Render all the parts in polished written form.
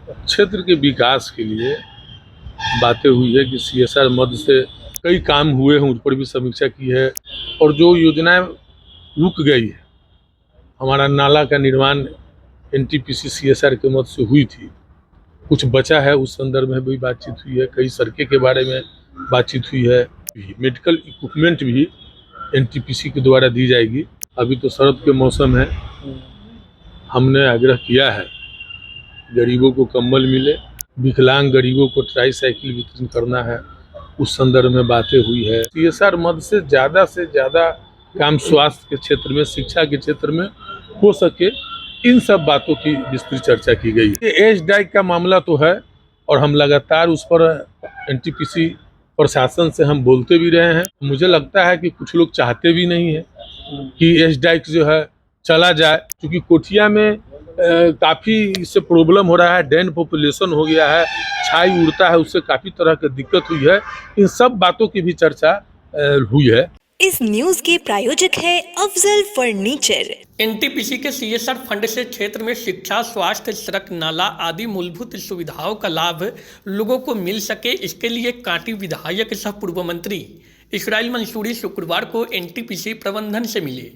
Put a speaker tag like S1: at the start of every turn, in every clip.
S1: क्षेत्र के विकास के लिए बातें हुई है कि सीएसआर मद से कई काम हुए हैं, उन पर भी समीक्षा की है। और जो योजनाएं रुक गई है, हमारा नाला का निर्माण एनटीपीसी सीएसआर के मद से हुई थी, कुछ बचा है, उस संदर्भ में भी बातचीत हुई है। कई सड़कें के बारे में बातचीत हुई है। मेडिकल इक्विपमेंट भी एनटीपीसी के द्वारा दी जाएगी। अभी तो शरद के मौसम है, हमने आग्रह किया है गरीबों को कंबल मिले, विकलांग गरीबों को ट्राईसाइकिल वितरण करना है, उस संदर्भ में बातें हुई है। सीएसआर मद से ज़्यादा काम स्वास्थ्य के क्षेत्र में, शिक्षा के क्षेत्र में हो सके, इन सब बातों की विस्तृत चर्चा की गई। ये एज डाइक का मामला तो है और हम लगातार उस पर एनटीपीसी प्रशासन से हम बोलते भी रहे हैं। मुझे लगता है कि कुछ लोग चाहते भी नहीं है कि एज डाइक जो है चला जाए, क्योंकि कोठिया में काफ़ी इससे प्रॉब्लम हो रहा है। डेन पॉपुलेशन हो गया है, छाई उड़ता है, उससे काफ़ी तरह की दिक्कत हुई है। इन सब बातों की भी चर्चा हुई है।
S2: इस न्यूज के प्रायोजक है अफजल फर्नीचर।
S3: एनटीपीसी के सीएसआर फंड से क्षेत्र में शिक्षा, स्वास्थ्य, सड़क, नाला आदि मूलभूत सुविधाओं का लाभ लोगों को मिल सके, इसके लिए कांटी विधायक सह पूर्व मंत्री इसराइल मंसूरी शुक्रवार को एनटीपीसी प्रबंधन से मिले।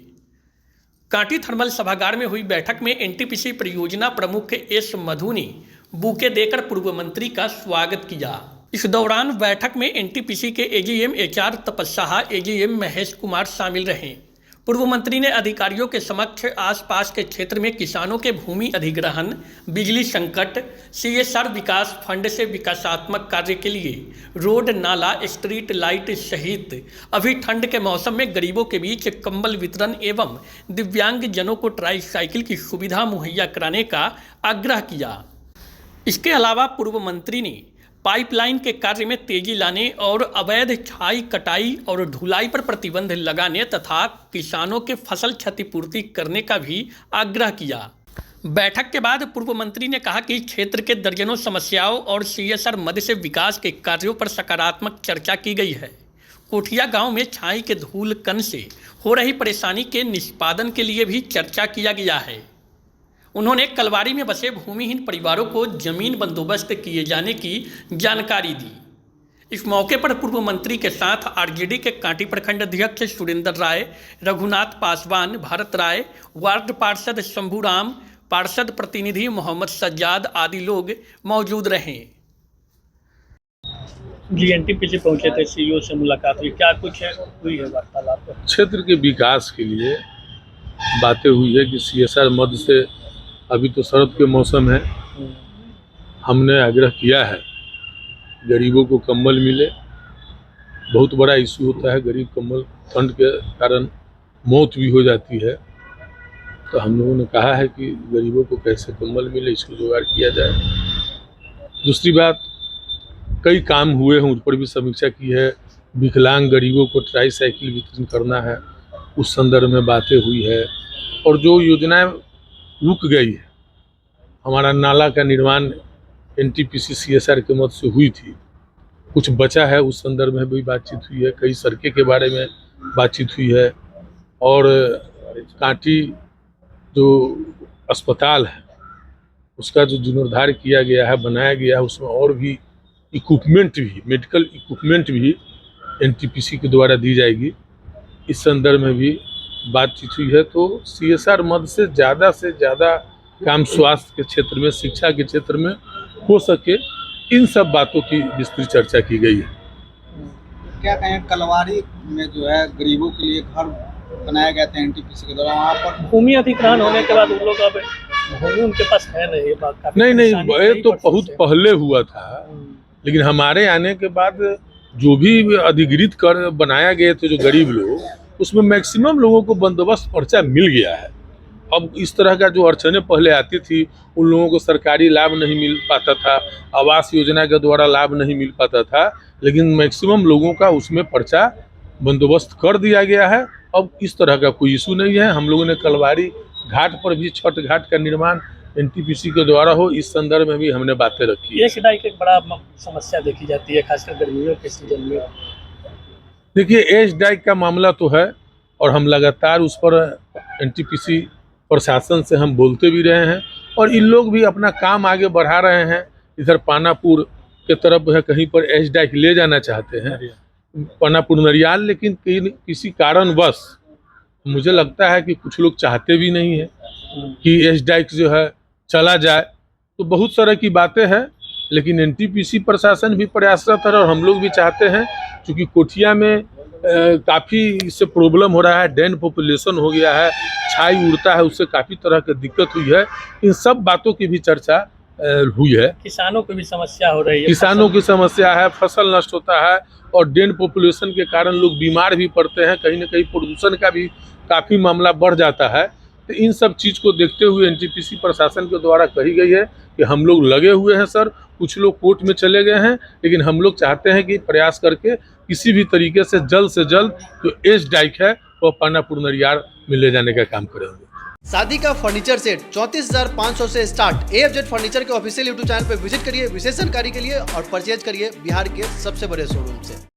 S3: कांटी थर्मल सभागार में हुई बैठक में एनटीपीसी परियोजना प्रमुख एस मधु ने बुके देकर पूर्व मंत्री का स्वागत किया। इस दौरान बैठक में एनटीपीसी के एजीएम एचआर तपस्या, एजीएम महेश कुमार शामिल रहे। पूर्व मंत्री ने अधिकारियों के समक्ष आसपास के क्षेत्र में किसानों के भूमि अधिग्रहण, बिजली संकट, सीएसआर विकास फंड से विकासात्मक कार्य के लिए रोड, नाला, स्ट्रीट लाइट सहित अभी ठंड के मौसम में गरीबों के बीच कंबल वितरण एवं दिव्यांग जनों को ट्राईसाइकिल की सुविधा मुहैया कराने का आग्रह किया। इसके अलावा पूर्व मंत्री ने पाइपलाइन के कार्य में तेजी लाने और अवैध छाई, कटाई और ढुलाई पर प्रतिबंध लगाने तथा किसानों के फसल क्षतिपूर्ति करने का भी आग्रह किया। बैठक के बाद पूर्व मंत्री ने कहा कि क्षेत्र के दर्जनों समस्याओं और सीएसआर मद से विकास के कार्यों पर सकारात्मक चर्चा की गई है। कोठिया गांव में छाई के धूल कण से हो रही परेशानी के निष्पादन के लिए भी चर्चा किया गया है। उन्होंने कलवारी में बसे भूमिहीन परिवारों को जमीन बंदोबस्त किए जाने की जानकारी दी। इस मौके पर पूर्व मंत्री के साथ आरजेडी के कांटी प्रखंड अध्यक्ष सुरेंद्र राय, रघुनाथ पासवान, भारत राय, वार्ड पार्षद शंभू राम, पार्षद प्रतिनिधि मोहम्मद सज्जाद आदि लोग मौजूद रहे।
S4: जी, एनटीपीसी पहुंचे थे, सीईओ से मुलाकात हुई, क्या कुछ हुई है वार्तालाप?
S1: क्षेत्र के विकास के लिए बातें हुई है कि सीएसआर मद से, अभी तो शरद के मौसम है, हमने आग्रह किया है गरीबों को कंबल मिले। बहुत बड़ा इशू होता है, गरीब कंबल ठंड के कारण मौत भी हो जाती है। तो हम लोगों ने कहा है कि गरीबों को कैसे कंबल मिले, इसको जुगाड़ किया जाए। दूसरी बात, कई काम हुए हैं, उन पर भी समीक्षा की है। विकलांग गरीबों को ट्राईसाइकिल वितरण करना है, उस संदर्भ में बातें हुई है। और जो योजनाएं रुक गई है, हमारा नाला का निर्माण एनटीपीसी सीएसआर के मद से हुई थी, कुछ बचा है, उस संदर्भ में भी बातचीत हुई है। कई सड़कें के बारे में बातचीत हुई है। और कांटी जो अस्पताल है, उसका जो जीर्णोद्धार किया गया है, बनाया गया है, उसमें और भी इक्विपमेंट भी, मेडिकल इक्विपमेंट भी एनटीपीसी के द्वारा दी जाएगी। इस संदर्भ में भी बातचीत हुई है। तो सीएसआर मद से ज़्यादा काम स्वास्थ्य के क्षेत्र में, शिक्षा के क्षेत्र में हो सके, इन सब बातों की विस्तृत चर्चा की गई है।
S5: क्या कहें, कलवारी में जो है गरीबों के लिए घर बनाया गया था एनटीपीसी के द्वारा, वहाँ पर
S4: भूमि अधिग्रहण होने के बाद उन लोग अब भूमि उनके पास है नहीं।
S1: नहीं, ये तो बहुत पहले हुआ था, लेकिन हमारे आने के बाद जो भी अधिग्रहित कर बनाया गए थे जो गरीब लोग, उसमें मैक्सिमम लोगों को बंदोबस्त पर्चा मिल गया है। अब इस तरह का जो अड़चनें पहले आती थी, उन लोगों को सरकारी लाभ नहीं मिल पाता था, आवास योजना के द्वारा लाभ नहीं मिल पाता था, लेकिन मैक्सिमम लोगों का उसमें पर्चा बंदोबस्त कर दिया गया है। अब इस तरह का कोई इशू नहीं है। हम लोगों ने कलवारी घाट पर भी छठ घाट का निर्माण एनटीपीसी के द्वारा हो, इस संदर्भ में भी हमने बातें रखी है।
S4: एक बड़ा समस्या देखी जाती है, खासकर गर्मियों के सीजन में।
S1: देखिए, एज डाइक का मामला तो है और हम लगातार उस पर एनटीपीसी प्रशासन से हम बोलते भी रहे हैं और इन लोग भी अपना काम आगे बढ़ा रहे हैं। इधर पानापुर के तरफ है, कहीं पर एच डाइक ले जाना चाहते हैं, पानापुर नरियाल, लेकिन किसी कारणवश मुझे लगता है कि कुछ लोग चाहते भी नहीं है कि एच डाइक जो है चला जाए। तो बहुत तरह की बातें हैं, लेकिन एनटीपीसी प्रशासन भी प्रयासरत है और हम लोग भी चाहते हैं, क्योंकि कोठिया में काफ़ी इससे प्रॉब्लम हो रहा है, डेन पॉपुलेशन हो गया है, छाई उड़ता है, उससे काफ़ी तरह की दिक्कत हुई है। इन सब बातों की भी चर्चा हुई है।
S4: किसानों को भी समस्या हो रही है,
S1: किसानों की समस्या है, फसल नष्ट होता है और डेन पॉपुलेशन के कारण लोग बीमार भी पड़ते हैं, कहीं ना कहीं प्रदूषण का भी काफ़ी मामला बढ़ जाता है। तो इन सब चीज़ को देखते हुए एनटीपीसी प्रशासन के द्वारा कही गई है कि हम लोग लगे हुए हैं सर, कुछ लोग कोर्ट में चले गए हैं, लेकिन हम लोग चाहते हैं कि प्रयास करके किसी भी तरीके से जल्द जो एच डाइक है वो पानापुर नरियाल में ले जाने का काम करेंगे।
S6: शादी का फर्नीचर सेट 34,500 से स्टार्ट। AFZ फर्नीचर के ऑफिशियल यूट्यूब चैनल पर विजिट करिए विशेष जानकारी के लिए और परचेज करिए बिहार के सबसे बड़े शोरूम से।